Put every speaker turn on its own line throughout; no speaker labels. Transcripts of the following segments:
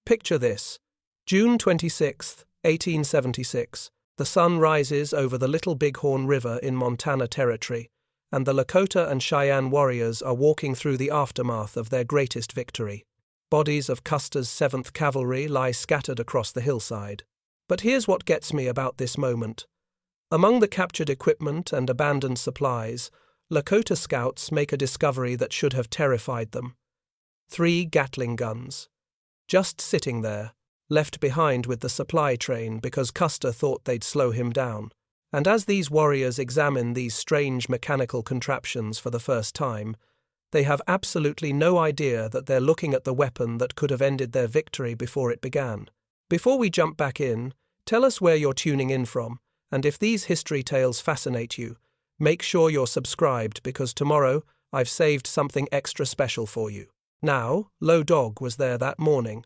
Picture this. June 26, 1876. The sun rises over the Little Bighorn River in Montana Territory, and the Lakota and Cheyenne warriors are walking through the aftermath of their greatest victory. Bodies of Custer's 7th Cavalry lie scattered across the hillside. But here's what gets me about this moment. Among the captured equipment and abandoned supplies, Lakota scouts make a discovery that should have terrified them. 3 Gatling guns. Just sitting there, left behind with the supply train because Custer thought they'd slow him down. And as these warriors examine these strange mechanical contraptions for the first time, they have absolutely no idea that they're looking at the weapon that could have ended their victory before it began. Before we jump back in, tell us where you're tuning in from, and if these history tales fascinate you, make sure you're subscribed because tomorrow I've saved something extra special for you. Now, Low Dog was there that morning.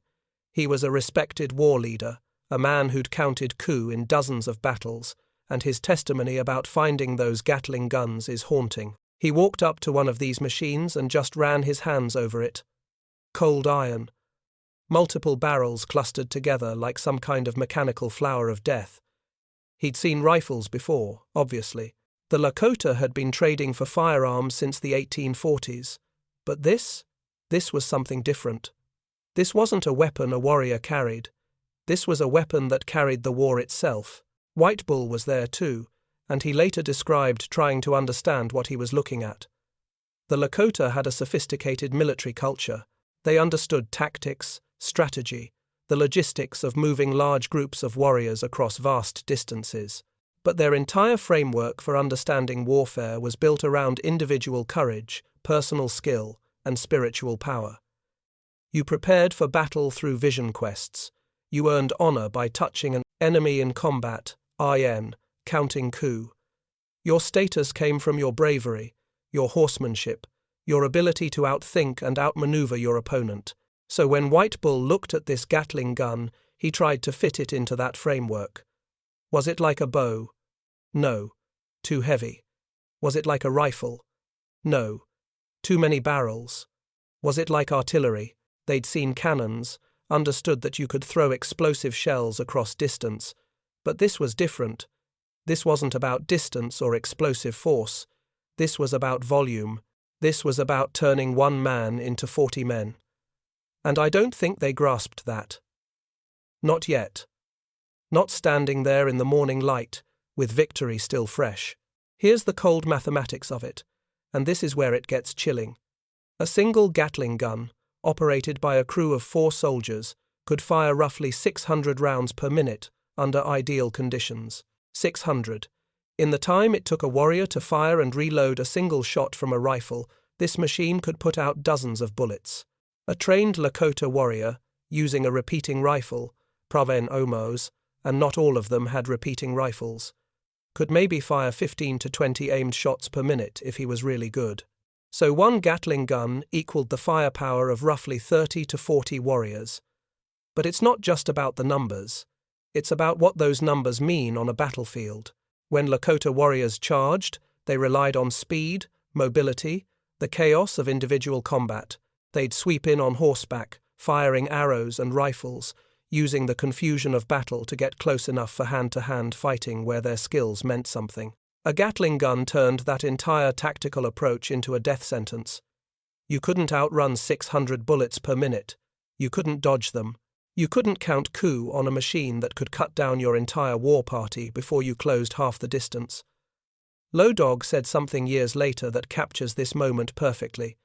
He was a respected war leader, a man who'd counted coup in dozens of battles, and his testimony about finding those Gatling guns is haunting. He walked up to one of these machines and just ran his hands over it. Cold iron. Multiple barrels clustered together like some kind of mechanical flower of death. He'd seen rifles before, obviously. The Lakota had been trading for firearms since the 1840s. But this was something different. This wasn't a weapon a warrior carried. This was a weapon that carried the war itself. White Bull was there too, and he later described trying to understand what he was looking at. The Lakota had a sophisticated military culture. They understood tactics, strategy, the logistics of moving large groups of warriors across vast distances. But their entire framework for understanding warfare was built around individual courage, personal skill, and spiritual power. You prepared for battle through vision quests. You earned honor by touching an enemy in combat, IN, counting coup. Your status came from your bravery, your horsemanship, your ability to outthink and outmaneuver your opponent. So when White Bull looked at this Gatling gun, he tried to fit it into that framework. Was it like a bow? No. Too heavy. Was it like a rifle? No. Too many barrels. Was it like artillery? They'd seen cannons, understood that you could throw explosive shells across distance. But this was different. This wasn't about distance or explosive force. This was about volume. This was about turning one man into 40 men. And I don't think they grasped that. Not yet. Not standing there in the morning light, with victory still fresh. Here's the cold mathematics of it, and this is where it gets chilling. A single Gatling gun, operated by a crew of 4 soldiers, could fire roughly 600 rounds per minute under ideal conditions. 600. In the time it took a warrior to fire and reload a single shot from a rifle, this machine could put out dozens of bullets. A trained Lakota warrior, using a repeating rifle, Praven Omos, and not all of them had repeating rifles, could maybe fire 15 to 20 aimed shots per minute if he was really good. So one Gatling gun equaled the firepower of roughly 30 to 40 warriors. But it's not just about the numbers. It's about what those numbers mean on a battlefield. When Lakota warriors charged, they relied on speed, mobility, the chaos of individual combat. They'd sweep in on horseback, firing arrows and rifles, using the confusion of battle to get close enough for hand-to-hand fighting where their skills meant something. A Gatling gun turned that entire tactical approach into a death sentence. You couldn't outrun 600 bullets per minute. You couldn't dodge them. You couldn't count coup on a machine that could cut down your entire war party before you closed half the distance. Low Dog said something years later that captures this moment perfectly.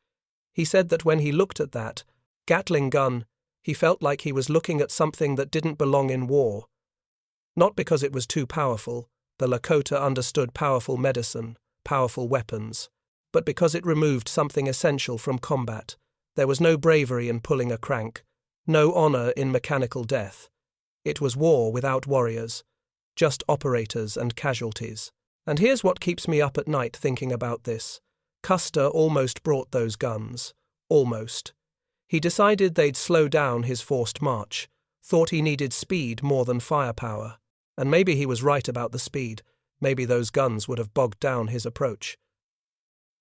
He said that when he looked at that Gatling gun, he felt like he was looking at something that didn't belong in war. Not because it was too powerful, the Lakota understood powerful medicine, powerful weapons, but because it removed something essential from combat. There was no bravery in pulling a crank, no honor in mechanical death. It was war without warriors, just operators and casualties. And here's what keeps me up at night thinking about this. Custer almost brought those guns. Almost. He decided they'd slow down his forced march, thought he needed speed more than firepower. And maybe he was right about the speed. Maybe those guns would have bogged down his approach.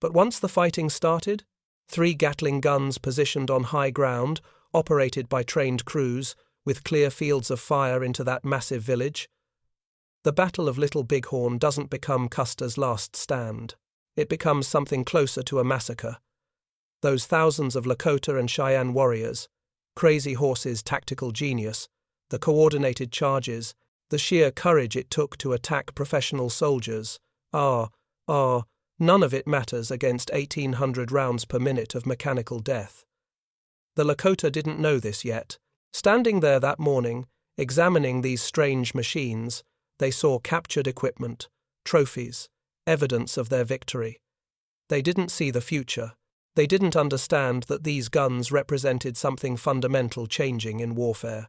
But once the fighting started, 3 Gatling guns positioned on high ground, operated by trained crews, with clear fields of fire into that massive village. The Battle of Little Bighorn doesn't become Custer's last stand. It becomes something closer to a massacre. Those thousands of Lakota and Cheyenne warriors, Crazy Horse's tactical genius, the coordinated charges, the sheer courage it took to attack professional soldiers, none of it matters against 1,800 rounds per minute of mechanical death. The Lakota didn't know this yet. Standing there that morning, examining these strange machines, they saw captured equipment, trophies, evidence of their victory. They didn't see the future. They didn't understand that these guns represented something fundamental changing in warfare.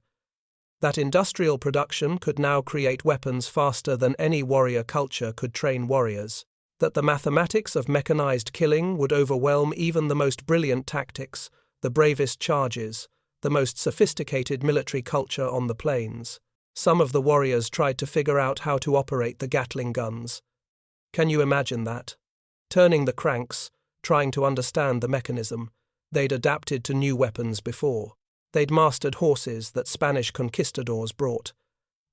That industrial production could now create weapons faster than any warrior culture could train warriors. That the mathematics of mechanized killing would overwhelm even the most brilliant tactics, the bravest charges, the most sophisticated military culture on the plains. Some of the warriors tried to figure out how to operate the Gatling guns. Can you imagine that? Turning the cranks, trying to understand the mechanism. They'd adapted to new weapons before. They'd mastered horses that Spanish conquistadors brought.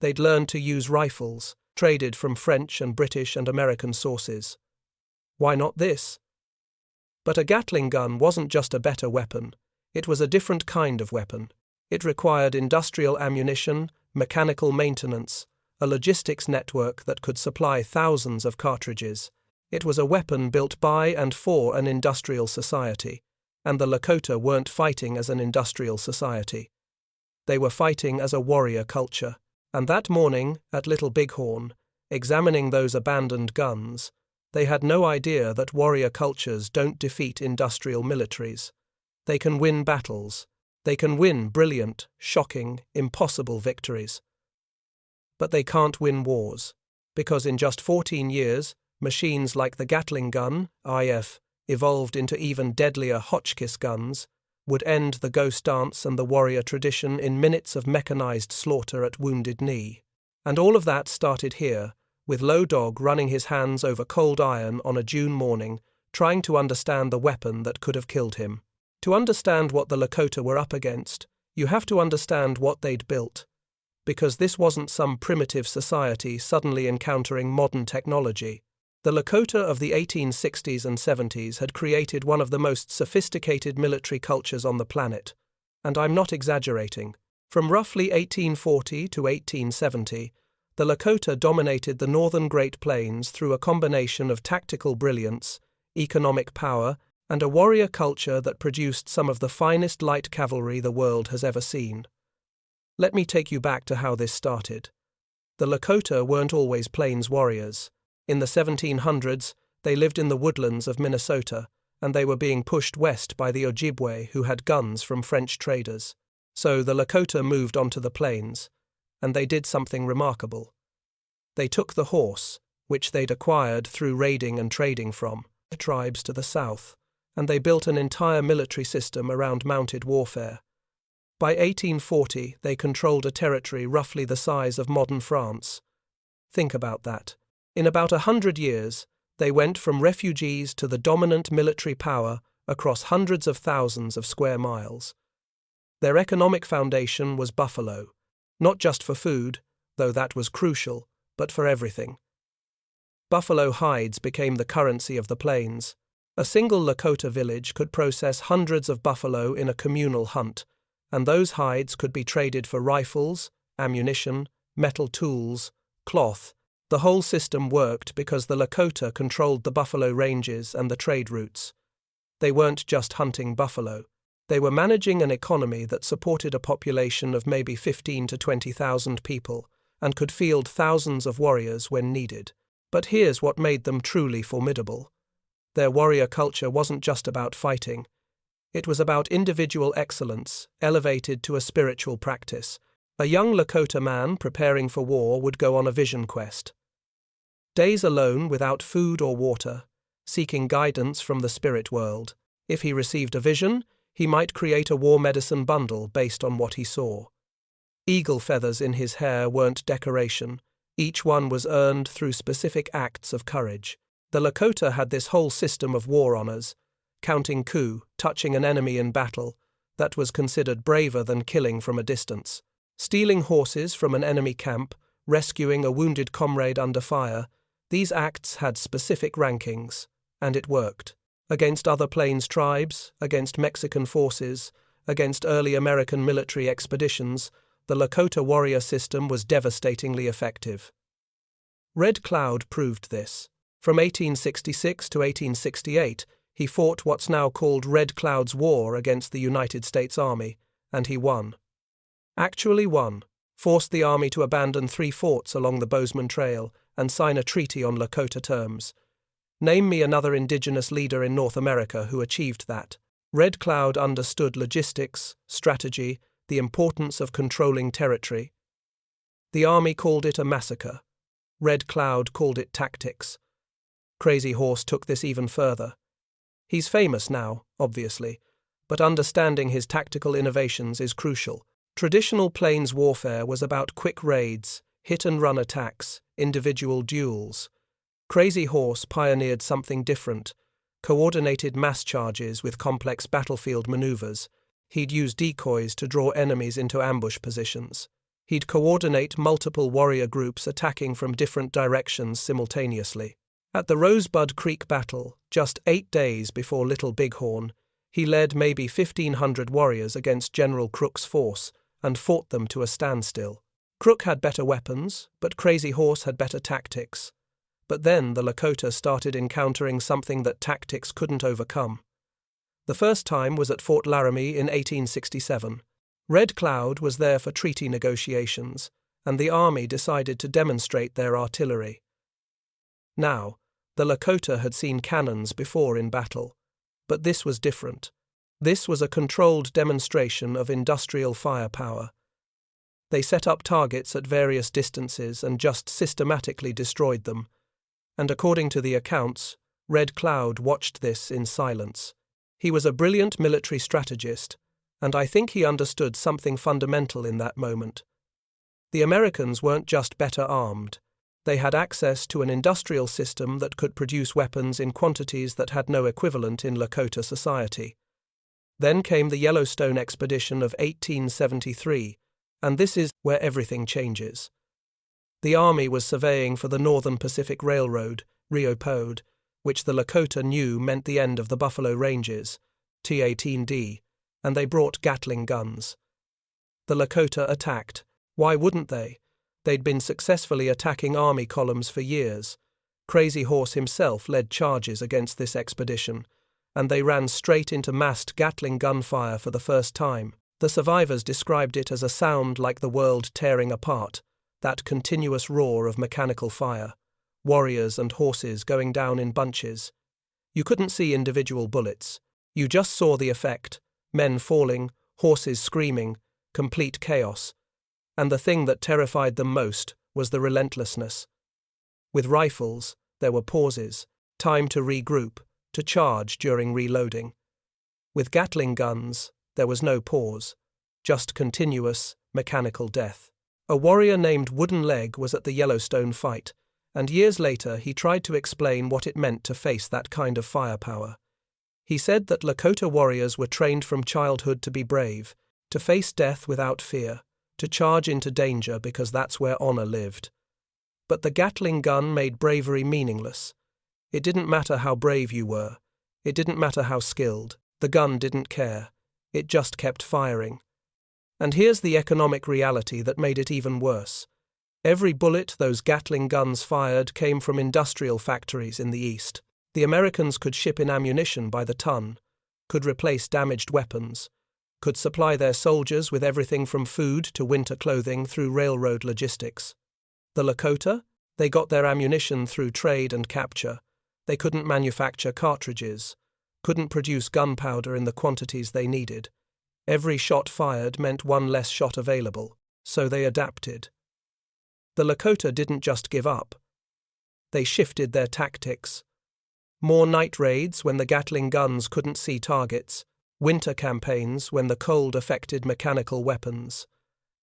They'd learned to use rifles, traded from French and British and American sources. Why not this? But a Gatling gun wasn't just a better weapon. It was a different kind of weapon. It required industrial ammunition, mechanical maintenance, a logistics network that could supply thousands of cartridges. It was a weapon built by and for an industrial society, and the Lakota weren't fighting as an industrial society. They were fighting as a warrior culture. And that morning, at Little Bighorn, examining those abandoned guns, they had no idea that warrior cultures don't defeat industrial militaries. They can win battles. They can win brilliant, shocking, impossible victories. But they can't win wars, because in just 14 years, machines like the Gatling gun, IF, evolved into even deadlier Hotchkiss guns, would end the ghost dance and the warrior tradition in minutes of mechanized slaughter at Wounded Knee. And all of that started here, with Low Dog running his hands over cold iron on a June morning, trying to understand the weapon that could have killed him. To understand what the Lakota were up against, you have to understand what they'd built. Because this wasn't some primitive society suddenly encountering modern technology. The Lakota of the 1860s and 70s had created one of the most sophisticated military cultures on the planet. And I'm not exaggerating. From roughly 1840 to 1870, the Lakota dominated the northern Great Plains through a combination of tactical brilliance, economic power, and a warrior culture that produced some of the finest light cavalry the world has ever seen. Let me take you back to how this started. The Lakota weren't always plains warriors. In the 1700s, they lived in the woodlands of Minnesota, and they were being pushed west by the Ojibwe who had guns from French traders. So the Lakota moved onto the plains, and they did something remarkable. They took the horse, which they'd acquired through raiding and trading from the tribes to the south, and they built an entire military system around mounted warfare. By 1840, they controlled a territory roughly the size of modern France. Think about that. In about 100 years, they went from refugees to the dominant military power across hundreds of thousands of square miles. Their economic foundation was buffalo, not just for food, though that was crucial, but for everything. Buffalo hides became the currency of the plains. A single Lakota village could process hundreds of buffalo in a communal hunt, and those hides could be traded for rifles, ammunition, metal tools, cloth. The whole system worked because the Lakota controlled the buffalo ranges and the trade routes. They weren't just hunting buffalo. They were managing an economy that supported a population of maybe 15 to 20,000 people and could field thousands of warriors when needed. But here's what made them truly formidable. Their warrior culture wasn't just about fighting. It was about individual excellence, elevated to a spiritual practice. A young Lakota man preparing for war would go on a vision quest. Days alone without food or water, seeking guidance from the spirit world. If he received a vision, he might create a war medicine bundle based on what he saw. Eagle feathers in his hair weren't decoration. Each one was earned through specific acts of courage. The Lakota had this whole system of war honors, counting coup, touching an enemy in battle, that was considered braver than killing from a distance. Stealing horses from an enemy camp, rescuing a wounded comrade under fire, these acts had specific rankings, and it worked. Against other Plains tribes, against Mexican forces, against early American military expeditions, the Lakota warrior system was devastatingly effective. Red Cloud proved this. From 1866 to 1868, he fought what's now called Red Cloud's War against the United States Army, and he won. Actually won. Forced the army to abandon 3 forts along the Bozeman Trail and sign a treaty on Lakota terms. Name me another indigenous leader in North America who achieved that. Red Cloud understood logistics, strategy, the importance of controlling territory. The army called it a massacre. Red Cloud called it tactics. Crazy Horse took this even further. He's famous now, obviously, but understanding his tactical innovations is crucial. Traditional Plains warfare was about quick raids, hit-and-run attacks, individual duels. Crazy Horse pioneered something different, coordinated mass charges with complex battlefield maneuvers. He'd use decoys to draw enemies into ambush positions. He'd coordinate multiple warrior groups attacking from different directions simultaneously. At the Rosebud Creek Battle, just 8 days before Little Bighorn, he led maybe 1,500 warriors against General Crook's force and fought them to a standstill. Crook had better weapons, but Crazy Horse had better tactics. But then the Lakota started encountering something that tactics couldn't overcome. The first time was at Fort Laramie in 1867. Red Cloud was there for treaty negotiations, and the army decided to demonstrate their artillery. Now, the Lakota had seen cannons before in battle, but this was different. This was a controlled demonstration of industrial firepower. They set up targets at various distances and just systematically destroyed them, and according to the accounts, Red Cloud watched this in silence. He was a brilliant military strategist, and I think he understood something fundamental in that moment. The Americans weren't just better armed. They had access to an industrial system that could produce weapons in quantities that had no equivalent in Lakota society. Then came the Yellowstone expedition of 1873, and this is where everything changes. The army was surveying for the Northern Pacific Railroad, Rio Pode, which the Lakota knew meant the end of the Buffalo Ranges, T-18D, and they brought Gatling guns. The Lakota attacked. Why wouldn't they? They'd been successfully attacking army columns for years. Crazy Horse himself led charges against this expedition, and they ran straight into massed Gatling gunfire for the first time. The survivors described it as a sound like the world tearing apart, that continuous roar of mechanical fire, warriors and horses going down in bunches. You couldn't see individual bullets. You just saw the effect, men falling, horses screaming, complete chaos. And the thing that terrified them most was the relentlessness. With rifles, there were pauses, time to regroup, to charge during reloading. With Gatling guns, there was no pause, just continuous, mechanical death. A warrior named Wooden Leg was at the Yellowstone fight, and years later he tried to explain what it meant to face that kind of firepower. He said that Lakota warriors were trained from childhood to be brave, to face death without fear, to charge into danger because that's where honor lived. But the Gatling gun made bravery meaningless. It didn't matter how brave you were. It didn't matter how skilled. The gun didn't care. It just kept firing. And here's the economic reality that made it even worse. Every bullet those Gatling guns fired came from industrial factories in the East. The Americans could ship in ammunition by the ton, could replace damaged weapons, could supply their soldiers with everything from food to winter clothing through railroad logistics. The Lakota? They got their ammunition through trade and capture. They couldn't manufacture cartridges, couldn't produce gunpowder in the quantities they needed. Every shot fired meant one less shot available, so they adapted. The Lakota didn't just give up. They shifted their tactics. More night raids when the Gatling guns couldn't see targets, winter campaigns when the cold affected mechanical weapons,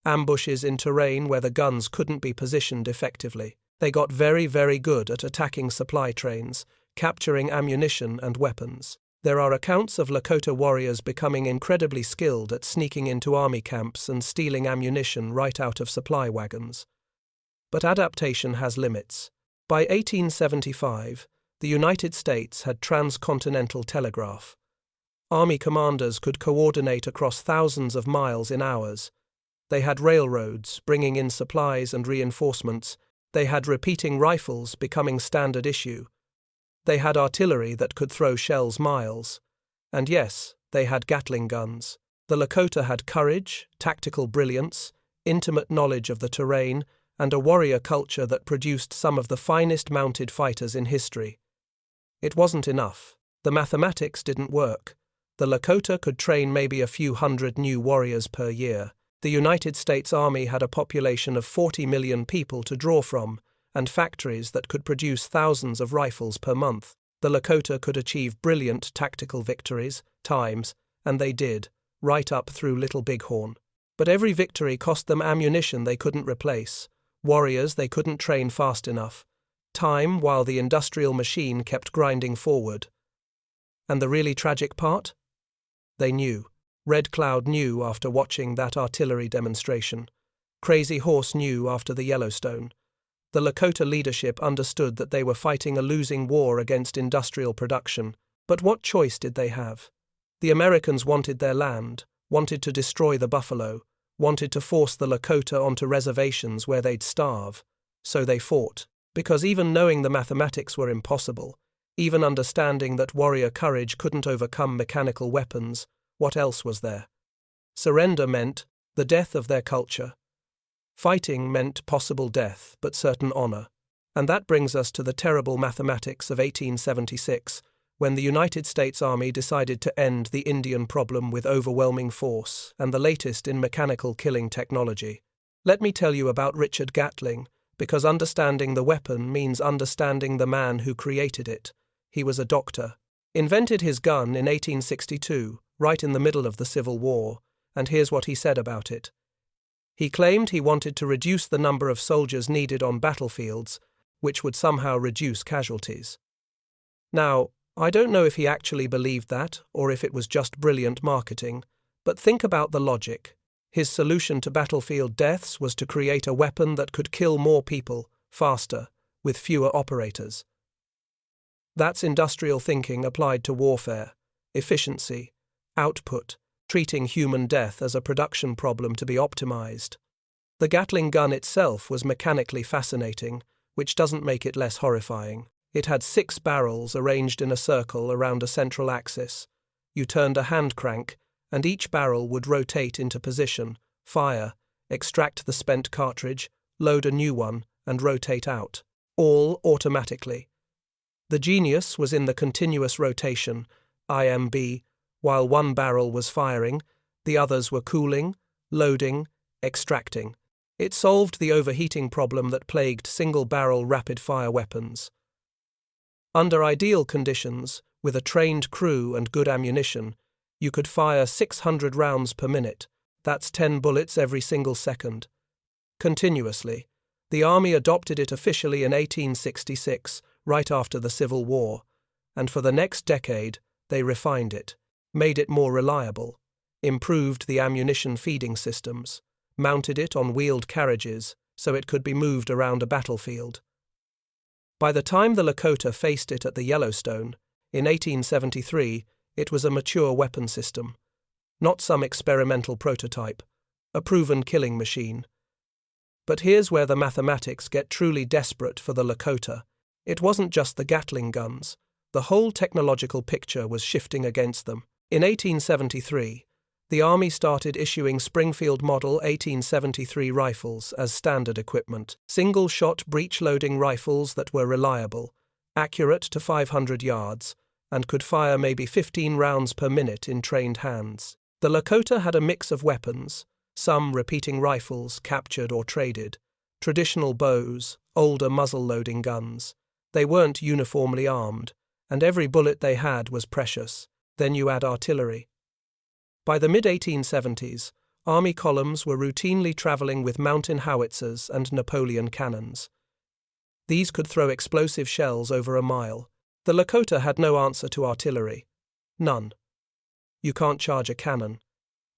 ambushes in terrain where the guns couldn't be positioned effectively. They got very, very good at attacking supply trains, capturing ammunition and weapons. There are accounts of Lakota warriors becoming incredibly skilled at sneaking into army camps and stealing ammunition right out of supply wagons. But adaptation has limits. By 1875, the United States had transcontinental telegraph. Army commanders could coordinate across thousands of miles in hours. They had railroads, bringing in supplies and reinforcements. They had repeating rifles becoming standard issue. They had artillery that could throw shells miles. And yes, they had Gatling guns. The Lakota had courage, tactical brilliance, intimate knowledge of the terrain, and a warrior culture that produced some of the finest mounted fighters in history. It wasn't enough. The mathematics didn't work. The Lakota could train maybe a few hundred new warriors per year. The United States Army had a population of 40 million people to draw from, and factories that could produce thousands of rifles per month. The Lakota could achieve brilliant tactical victories, times, and they did, right up through Little Bighorn. But every victory cost them ammunition they couldn't replace, warriors they couldn't train fast enough, time while the industrial machine kept grinding forward. And the really tragic part? They knew. Red Cloud knew after watching that artillery demonstration. Crazy Horse knew after the Yellowstone. The Lakota leadership understood that they were fighting a losing war against industrial production. But what choice did they have? The Americans wanted their land, wanted to destroy the buffalo, wanted to force the Lakota onto reservations where they'd starve. So they fought. Because even knowing the mathematics were impossible, even understanding that warrior courage couldn't overcome mechanical weapons, what else was there? Surrender meant the death of their culture. Fighting meant possible death, but certain honor. And that brings us to the terrible mathematics of 1876, when the United States Army decided to end the Indian problem with overwhelming force and the latest in mechanical killing technology. Let me tell you about Richard Gatling, because understanding the weapon means understanding the man who created it. He was a doctor. Invented his gun in 1862, right in the middle of the Civil War, and here's what he said about it. He claimed he wanted to reduce the number of soldiers needed on battlefields, which would somehow reduce casualties. Now, I don't know if he actually believed that, or if it was just brilliant marketing, but think about the logic. His solution to battlefield deaths was to create a weapon that could kill more people, faster, with fewer operators. That's industrial thinking applied to warfare. Efficiency, output, treating human death as a production problem to be optimized. The Gatling gun itself was mechanically fascinating, which doesn't make it less horrifying. It had 6 barrels arranged in a circle around a central axis. You turned a hand crank, and each barrel would rotate into position, fire, extract the spent cartridge, load a new one, and rotate out. All automatically. The genius was in the continuous rotation, IMB. While one barrel was firing, the others were cooling, loading, extracting. It solved the overheating problem that plagued single-barrel rapid-fire weapons. Under ideal conditions, with a trained crew and good ammunition, you could fire 600 rounds per minute. That's 10 bullets every single second. Continuously. The Army adopted it officially in 1866, right after the Civil War, and for the next decade, they refined it. Made it more reliable, improved the ammunition feeding systems, mounted it on wheeled carriages so it could be moved around a battlefield. By the time the Lakota faced it at the Yellowstone, in 1873, it was a mature weapon system. Not some experimental prototype, a proven killing machine. But here's where the mathematics get truly desperate for the Lakota. It wasn't just the Gatling guns. The whole technological picture was shifting against them. In 1873, the Army started issuing Springfield Model 1873 rifles as standard equipment, single-shot breech-loading rifles that were reliable, accurate to 500 yards, and could fire maybe 15 rounds per minute in trained hands. The Lakota had a mix of weapons, some repeating rifles captured or traded, traditional bows, older muzzle-loading guns. They weren't uniformly armed, and every bullet they had was precious. Then you add artillery. By the mid-1870s, Army columns were routinely traveling with mountain howitzers and Napoleon cannons. These could throw explosive shells over a mile. The Lakota had no answer to artillery. None. You can't charge a cannon.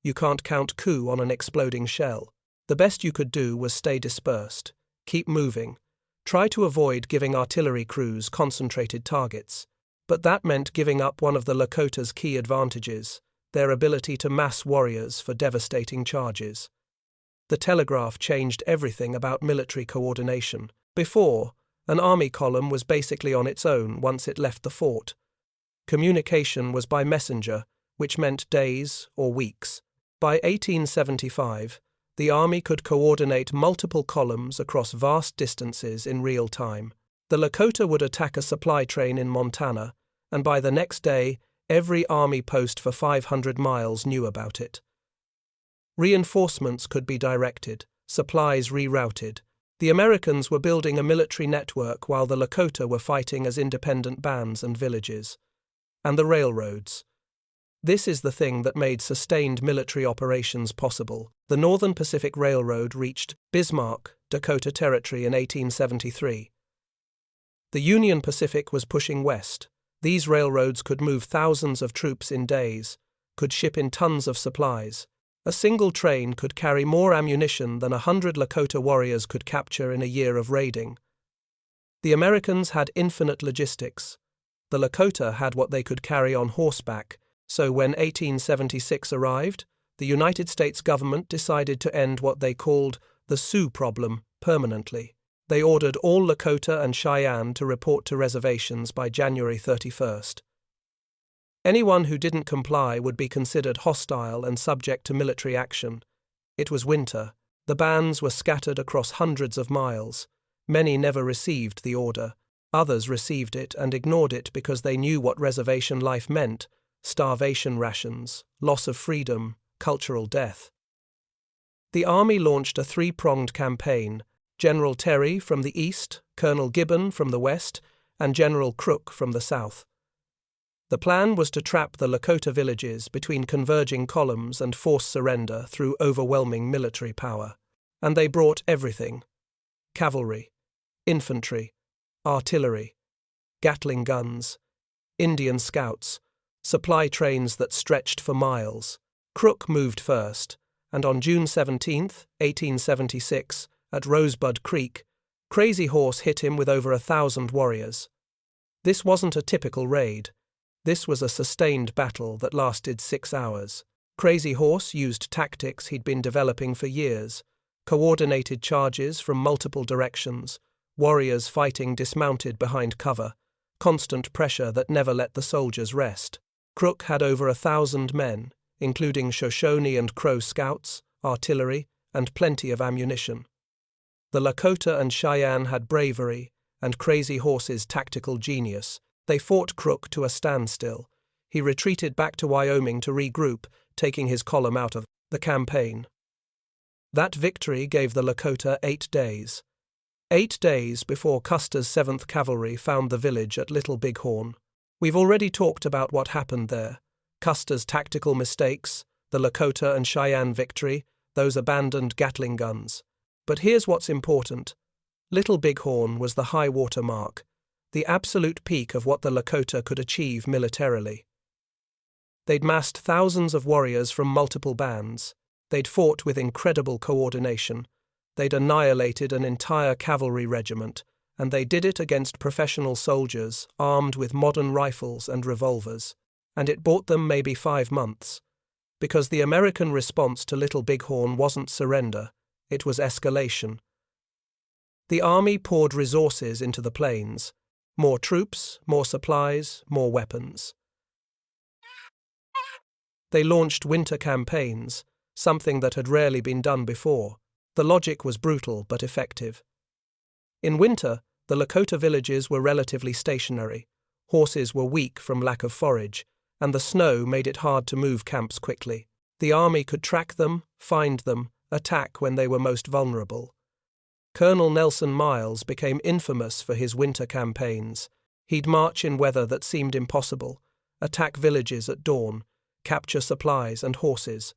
You can't count coup on an exploding shell. The best you could do was stay dispersed, keep moving, try to avoid giving artillery crews concentrated targets. But that meant giving up one of the Lakota's key advantages, their ability to mass warriors for devastating charges. The telegraph changed everything about military coordination. Before, an army column was basically on its own once it left the fort. Communication was by messenger, which meant days or weeks. By 1875, the army could coordinate multiple columns across vast distances in real time. The Lakota would attack a supply train in Montana, and by the next day, every army post for 500 miles knew about it. Reinforcements could be directed, supplies rerouted. The Americans were building a military network while the Lakota were fighting as independent bands and villages. And the railroads. This is the thing that made sustained military operations possible. The Northern Pacific Railroad reached Bismarck, Dakota Territory in 1873. The Union Pacific was pushing west. These railroads could move thousands of troops in days, could ship in tons of supplies. A single train could carry more ammunition than 100 Lakota warriors could capture in a year of raiding. The Americans had infinite logistics. The Lakota had what they could carry on horseback, so when 1876 arrived, the United States government decided to end what they called the Sioux problem permanently. They ordered all Lakota and Cheyenne to report to reservations by January 31st. Anyone who didn't comply would be considered hostile and subject to military action. It was winter. The bands were scattered across hundreds of miles. Many never received the order. Others received it and ignored it because they knew what reservation life meant: starvation rations, loss of freedom, cultural death. The army launched a three-pronged campaign: General Terry from the east, Colonel Gibbon from the west, and General Crook from the south. The plan was to trap the Lakota villages between converging columns and force surrender through overwhelming military power. And they brought everything: cavalry, infantry, artillery, Gatling guns, Indian scouts, supply trains that stretched for miles. Crook moved first, and on June 17, 1876, at Rosebud Creek, Crazy Horse hit him with over 1,000 warriors. This wasn't a typical raid. This was a sustained battle that lasted 6 hours. Crazy Horse used tactics he'd been developing for years: coordinated charges from multiple directions, warriors fighting dismounted behind cover, constant pressure that never let the soldiers rest. Crook had over 1,000 men, including Shoshone and Crow scouts, artillery, and plenty of ammunition. The Lakota and Cheyenne had bravery and Crazy Horse's tactical genius. They fought Crook to a standstill. He retreated back to Wyoming to regroup, taking his column out of the campaign. That victory gave the Lakota 8 days. 8 days before Custer's 7th Cavalry found the village at Little Bighorn. We've already talked about what happened there: Custer's tactical mistakes, the Lakota and Cheyenne victory, those abandoned Gatling guns. But here's what's important. Little Bighorn was the high water mark, the absolute peak of what the Lakota could achieve militarily. They'd massed thousands of warriors from multiple bands. They'd fought with incredible coordination. They'd annihilated an entire cavalry regiment, and they did it against professional soldiers armed with modern rifles and revolvers. And it bought them maybe 5 months. Because the American response to Little Bighorn wasn't surrender, it was escalation. The army poured resources into the plains: more troops, more supplies, more weapons. They launched winter campaigns, something that had rarely been done before. The logic was brutal but effective. In winter, the Lakota villages were relatively stationary. Horses were weak from lack of forage, and the snow made it hard to move camps quickly. The army could track them, find them, attack when they were most vulnerable. Colonel Nelson Miles became infamous for his winter campaigns. He'd march in weather that seemed impossible, attack villages at dawn, capture supplies and horses.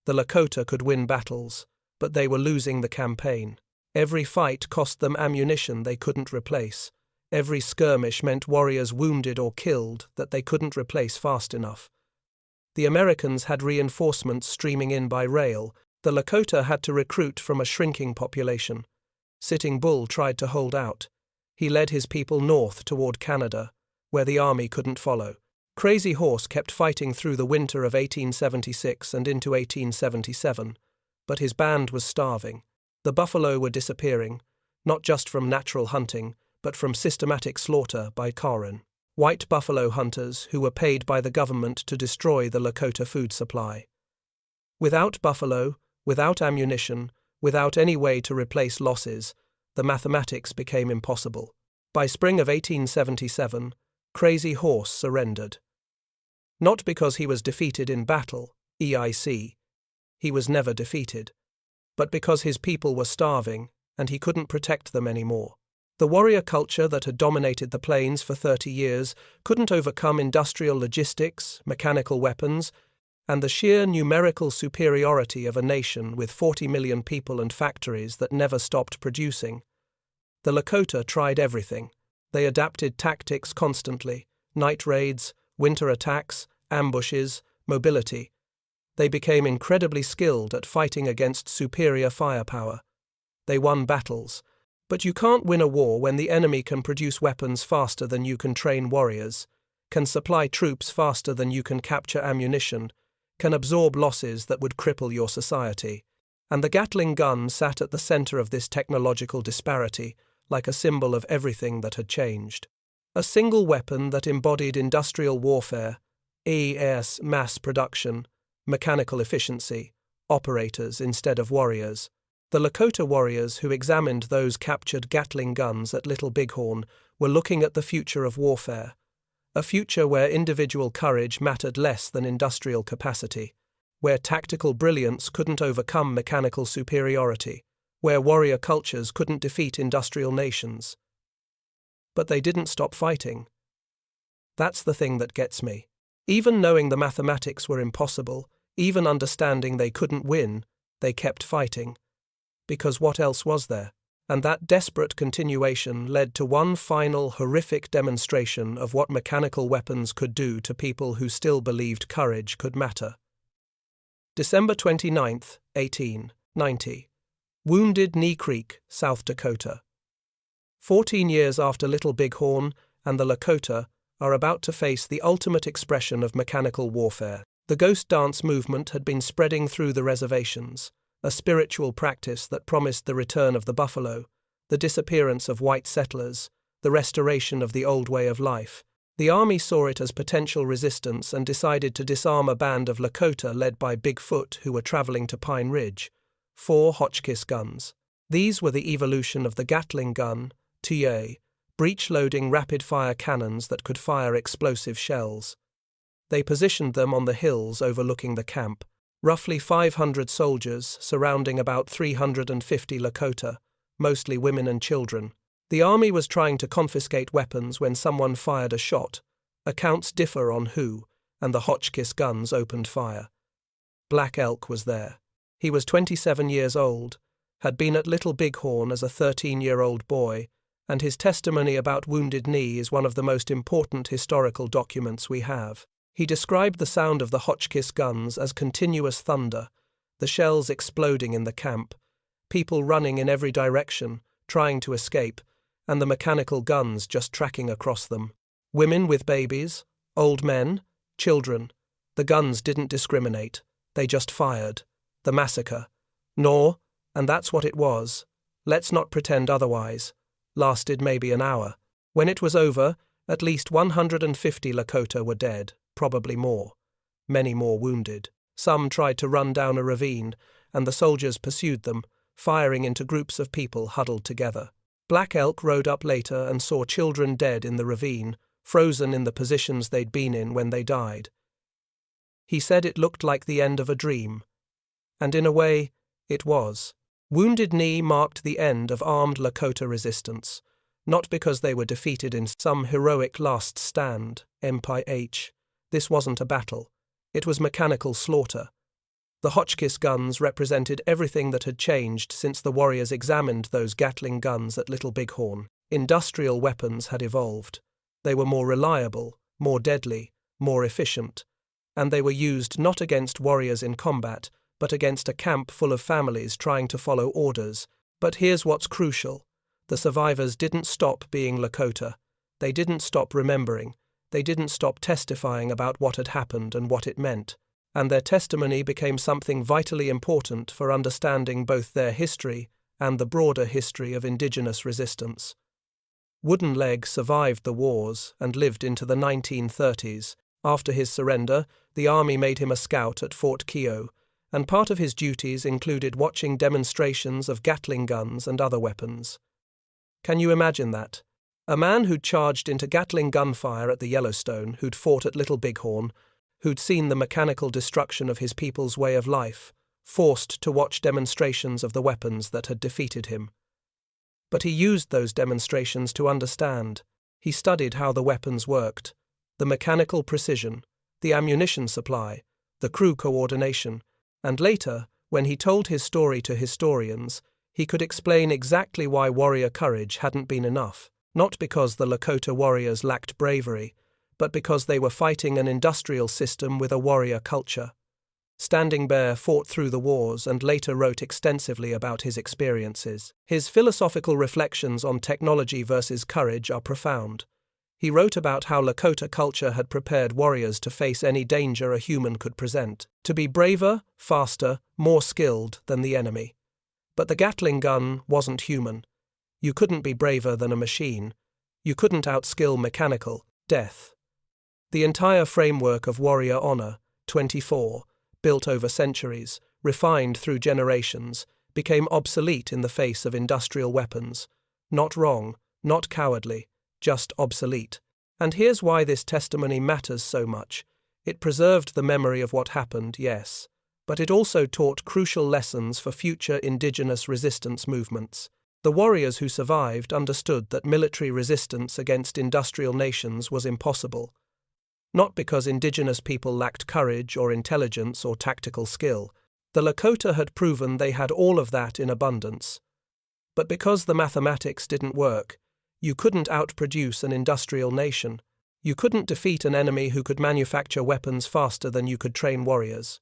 The Lakota could win battles, but they were losing the campaign. Every fight cost them ammunition they couldn't replace. Every skirmish meant warriors wounded or killed that they couldn't replace fast enough. The Americans had reinforcements streaming in by rail. The Lakota had to recruit from a shrinking population. Sitting Bull tried to hold out. He led his people north toward Canada, where the army couldn't follow. Crazy Horse kept fighting through the winter of 1876 and into 1877, but his band was starving. The buffalo were disappearing, not just from natural hunting, but from systematic slaughter by Karen, white buffalo hunters who were paid by the government to destroy the Lakota food supply. Without buffalo, without ammunition, without any way to replace losses, the mathematics became impossible. By spring of 1877, Crazy Horse surrendered. Not because he was defeated in battle, EIC. He was never defeated. But because his people were starving, and he couldn't protect them anymore. The warrior culture that had dominated the plains for 30 years couldn't overcome industrial logistics, mechanical weapons, and the sheer numerical superiority of a nation with 40 million people and factories that never stopped producing. The Lakota tried everything. They adapted tactics constantly: night raids, winter attacks, ambushes, mobility. They became incredibly skilled at fighting against superior firepower. They won battles. But you can't win a war when the enemy can produce weapons faster than you can train warriors, can supply troops faster than you can capture ammunition, can absorb losses that would cripple your society. And the Gatling gun sat at the center of this technological disparity, like a symbol of everything that had changed. A single weapon that embodied industrial warfare, AES mass production, mechanical efficiency, operators instead of warriors. The Lakota warriors who examined those captured Gatling guns at Little Bighorn were looking at the future of warfare, a future where individual courage mattered less than industrial capacity, where tactical brilliance couldn't overcome mechanical superiority, where warrior cultures couldn't defeat industrial nations. But they didn't stop fighting. That's the thing that gets me. Even knowing the mathematics were impossible, even understanding they couldn't win, they kept fighting. Because what else was there? And that desperate continuation led to one final horrific demonstration of what mechanical weapons could do to people who still believed courage could matter. December 29, 1890. Wounded Knee Creek, South Dakota. 14 years after Little Bighorn and the Lakota are about to face the ultimate expression of mechanical warfare. The ghost dance movement had been spreading through the reservations, a spiritual practice that promised the return of the buffalo, the disappearance of white settlers, the restoration of the old way of life. The army saw it as potential resistance and decided to disarm a band of Lakota led by Bigfoot who were traveling to Pine Ridge, 4 Hotchkiss guns. These were the evolution of the Gatling gun, TA, breech-loading rapid-fire cannons that could fire explosive shells. They positioned them on the hills overlooking the camp, roughly 500 soldiers surrounding about 350 Lakota, mostly women and children. The army was trying to confiscate weapons when someone fired a shot. Accounts differ on who, and the Hotchkiss guns opened fire. Black Elk was there. He was 27 years old, had been at Little Bighorn as a 13-year-old boy, and his testimony about Wounded Knee is one of the most important historical documents we have. He described the sound of the Hotchkiss guns as continuous thunder, the shells exploding in the camp, people running in every direction, trying to escape, and the mechanical guns just tracking across them. Women with babies, old men, children. The guns didn't discriminate. They just fired. The massacre. Nor, and that's what it was, let's not pretend otherwise, lasted maybe an hour. When it was over, at least 150 Lakota were dead. Probably more. Many more wounded. Some tried to run down a ravine, and the soldiers pursued them, firing into groups of people huddled together. Black Elk rode up later and saw children dead in the ravine, frozen in the positions they'd been in when they died. He said it looked like the end of a dream. And in a way, it was. Wounded Knee marked the end of armed Lakota resistance, not because they were defeated in some heroic last stand, MPH. This wasn't a battle. It was mechanical slaughter. The Hotchkiss guns represented everything that had changed since the warriors examined those Gatling guns at Little Bighorn. Industrial weapons had evolved. They were more reliable, more deadly, more efficient, and they were used not against warriors in combat, but against a camp full of families trying to follow orders. But here's what's crucial. The survivors didn't stop being Lakota. They didn't stop remembering. They didn't stop testifying about what had happened and what it meant. And their testimony became something vitally important for understanding both their history and the broader history of indigenous resistance. Wooden Leg survived the wars and lived into the 1930s. After his surrender, the army made him a scout at Fort Keogh, and part of his duties included watching demonstrations of Gatling guns and other weapons. Can you imagine that? A man who'd charged into Gatling gunfire at the Yellowstone, who'd fought at Little Bighorn, who'd seen the mechanical destruction of his people's way of life, forced to watch demonstrations of the weapons that had defeated him. But he used those demonstrations to understand. He studied how the weapons worked, the mechanical precision, the ammunition supply, the crew coordination, and later, when he told his story to historians, he could explain exactly why warrior courage hadn't been enough, not because the Lakota warriors lacked bravery, but because they were fighting an industrial system with a warrior culture. Standing Bear fought through the wars and later wrote extensively about his experiences. His philosophical reflections on technology versus courage are profound. He wrote about how Lakota culture had prepared warriors to face any danger a human could present, to be braver, faster, more skilled than the enemy. But the Gatling gun wasn't human. You couldn't be braver than a machine. You couldn't outskill mechanical death. The entire framework of warrior honor, 24, built over centuries, refined through generations, became obsolete in the face of industrial weapons. Not wrong, not cowardly, just obsolete. And here's why this testimony matters so much. It preserved the memory of what happened, yes, but it also taught crucial lessons for future indigenous resistance movements. The warriors who survived understood that military resistance against industrial nations was impossible. Not because indigenous people lacked courage or intelligence or tactical skill. The Lakota had proven they had all of that in abundance. But because the mathematics didn't work, you couldn't outproduce an industrial nation. You couldn't defeat an enemy who could manufacture weapons faster than you could train warriors.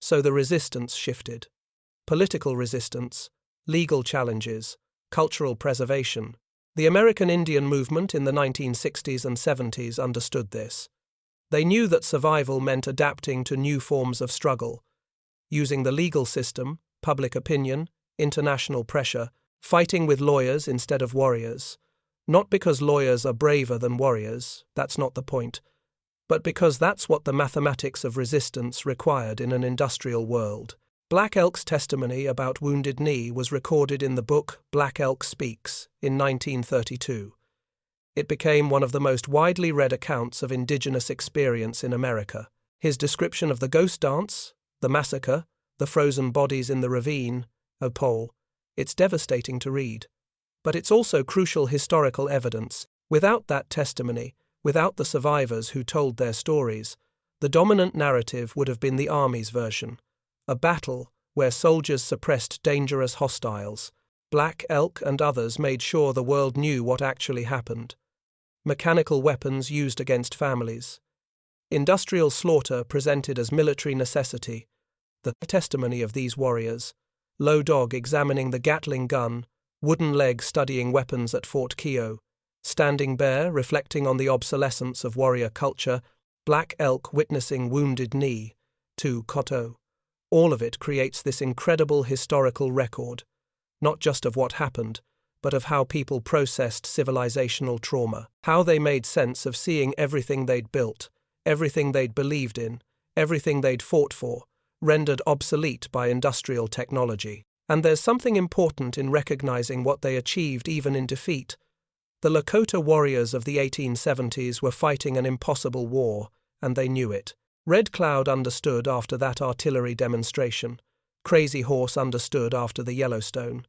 So the resistance shifted. Political resistance, legal challenges, cultural preservation. The American Indian movement in the 1960s and 70s understood this. They knew that survival meant adapting to new forms of struggle, using the legal system, public opinion, international pressure, fighting with lawyers instead of warriors. Not because lawyers are braver than warriors, that's not the point, but because that's what the mathematics of resistance required in an industrial world. Black Elk's testimony about Wounded Knee was recorded in the book Black Elk Speaks in 1932. It became one of the most widely read accounts of indigenous experience in America. His description of the ghost dance, the massacre, the frozen bodies in the ravine, Opole, it's devastating to read. But it's also crucial historical evidence. Without that testimony, without the survivors who told their stories, the dominant narrative would have been the Army's version. A battle where soldiers suppressed dangerous hostiles. Black Elk and others made sure the world knew what actually happened. Mechanical weapons used against families. Industrial slaughter presented as military necessity. The testimony of these warriors. Low Dog examining the Gatling gun, Wooden Leg studying weapons at Fort Keogh, Standing Bear reflecting on the obsolescence of warrior culture, Black Elk witnessing Wounded Knee, to Koto. All of it creates this incredible historical record, not just of what happened, but of how people processed civilizational trauma, how they made sense of seeing everything they'd built, everything they'd believed in, everything they'd fought for, rendered obsolete by industrial technology. And there's something important in recognizing what they achieved even in defeat. The Lakota warriors of the 1870s were fighting an impossible war, and they knew it. Red Cloud understood after that artillery demonstration. Crazy Horse understood after the Yellowstone.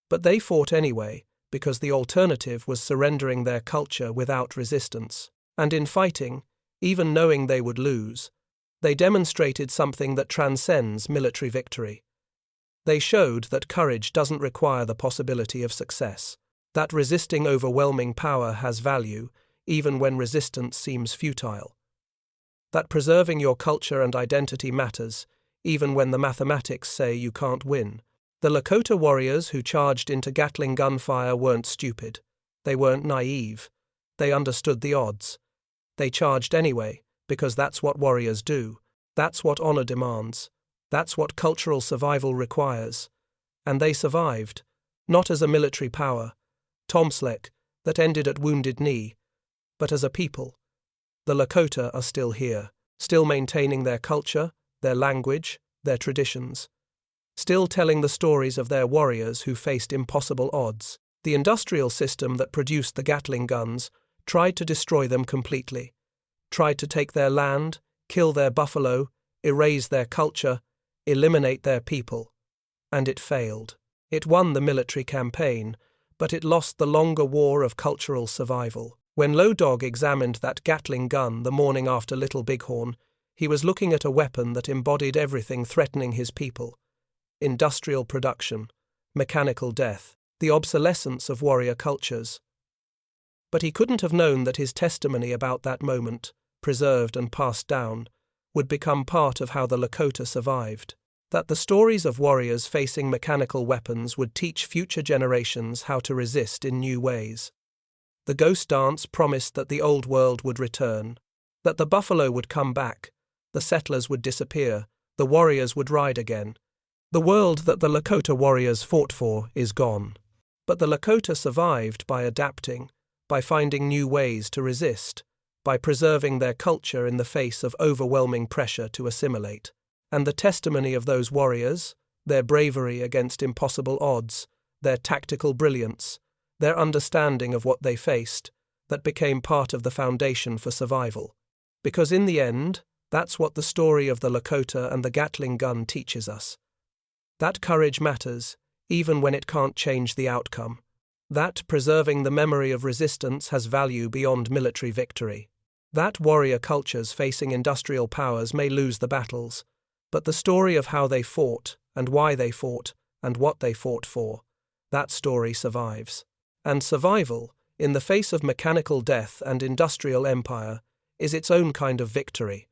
But they fought anyway, because the alternative was surrendering their culture without resistance. And in fighting, even knowing they would lose, they demonstrated something that transcends military victory. They showed that courage doesn't require the possibility of success. That resisting overwhelming power has value, even when resistance seems futile. That preserving your culture and identity matters, even when the mathematics say you can't win. The Lakota warriors who charged into Gatling gunfire weren't stupid. They weren't naive. They understood the odds. They charged anyway, because that's what warriors do. That's what honor demands. That's what cultural survival requires. And they survived, not as a military power, Tomslick, that ended at Wounded Knee, but as a people. The Lakota are still here, still maintaining their culture, their language, their traditions. Still telling the stories of their warriors who faced impossible odds. The industrial system that produced the Gatling guns tried to destroy them completely, tried to take their land, kill their buffalo, erase their culture, eliminate their people. And it failed. It won the military campaign, but it lost the longer war of cultural survival. When Low Dog examined that Gatling gun the morning after Little Bighorn, he was looking at a weapon that embodied everything threatening his people: industrial production, mechanical death, the obsolescence of warrior cultures. But he couldn't have known that his testimony about that moment, preserved and passed down, would become part of how the Lakota survived. That the stories of warriors facing mechanical weapons would teach future generations how to resist in new ways. The ghost dance promised that the old world would return, that the buffalo would come back, the settlers would disappear, the warriors would ride again. The world that the Lakota warriors fought for is gone. But the Lakota survived by adapting, by finding new ways to resist, by preserving their culture in the face of overwhelming pressure to assimilate. And the testimony of those warriors, their bravery against impossible odds, their tactical brilliance, their understanding of what they faced, that became part of the foundation for survival. Because in the end, that's what the story of the Lakota and the Gatling gun teaches us. That courage matters, even when it can't change the outcome. That preserving the memory of resistance has value beyond military victory. That warrior cultures facing industrial powers may lose the battles, but the story of how they fought, and why they fought, and what they fought for, that story survives. And survival, in the face of mechanical death and industrial empire, is its own kind of victory.